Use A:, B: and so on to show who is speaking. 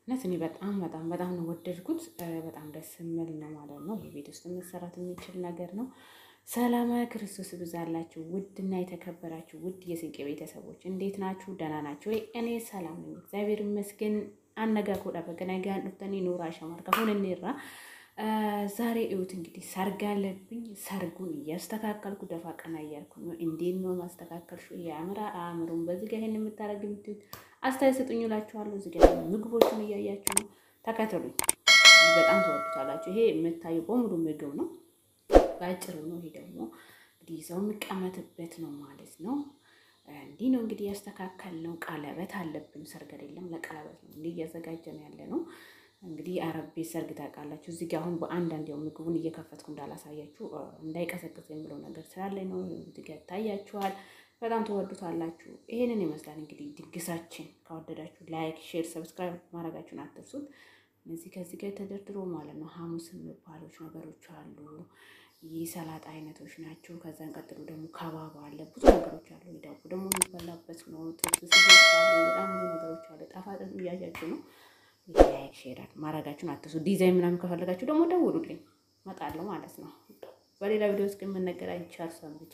A: እኔ በጣም ነው ወደድኩት። በጣም ደስ የሚል ነው ማለት ነው። የቤት ውስጥ መሰራት የሚችል ነገር ነው። ሰላም ክርስቶስ ይብዛላችሁ ውድና የተከበራችሁ ውድ የስንቄ ቤተሰቦች እንዴት ናችሁ? ደህና ናችሁ ወይ? እኔ ሰላም ነኝ፣ እግዚአብሔር ይመስገን። አነጋኩ ዳበከና ጋር እንተኒ ኑራ ሸማር ከሆነ እንራ ዛሬ እዩት እንግዲህ ሰርግ አለብኝ። ሰርጉን እያስተካከልኩ ደፋ ቀና እያልኩ ነው። እንዴት ነው ማስተካከልሽው? ያምራ አእምሮን በዚህ ጋር ይሄን የምታረግ የምትዩት አስተያየት ስጡኝ እላችኋለሁ። እዚህ ጋር ምግቦችን እያያችሁ ነው። ተከተሉኝ፣ በጣም ተወዱታላችሁ። ይሄ የምታየው በሙሉ ምግብ ነው፣ ባጭሩ ነው። ይሄ ደግሞ እንግዲህ ሰው የሚቀመጥበት ነው ማለት ነው። እንዲህ ነው እንግዲህ ያስተካከልነው። ቀለበት አለብን፣ ሰርግ አይደለም ለቀለበት ነው እንዲህ እያዘጋጀን ያለ ነው። እንግዲህ አረብ ቤት ሰርግ ታውቃላችሁ። እዚህ ጋር አሁን በአንዳንድ ያው ምግቡን እየከፈትኩ እንዳላሳያችሁ እንዳይቀሰቅስ የሚለው ነገር ስላለኝ ነው። እዚህ ጋር ታያችኋል። በጣም ተወዱታላችሁ። ይሄንን ይመስላል እንግዲህ ድግሳችን። ከወደዳችሁ ላይክ፣ ሼር፣ ሰብስክራይብ ማድረጋችሁን አትርሱት። እነዚህ ከዚህ ጋር ተደርድሮ ማለት ነው ሐሙስ የሚባሉት ነገሮች አሉ። ይህ ሰላጣ አይነቶች ናቸው። ከዛን ቀጥሎ ደግሞ ከባባ አለ፣ ብዙ ነገሮች አሉ። ዳቦ ደግሞ የሚበላበት ነው። ጥብስ ሲሆን በጣም ብዙ ነገሮች አሉ። ጣፋጭ እያያችሁ ነው። ላይክ ሼር ማድረጋችሁን አትርሱ። ዲዛይን ምናምን ከፈለጋችሁ ደግሞ ደውሉልኝ፣ እመጣለሁ ማለት ነው። በሌላ ቪዲዮ እስከምንገናኝ ቻው ሰንብቱ።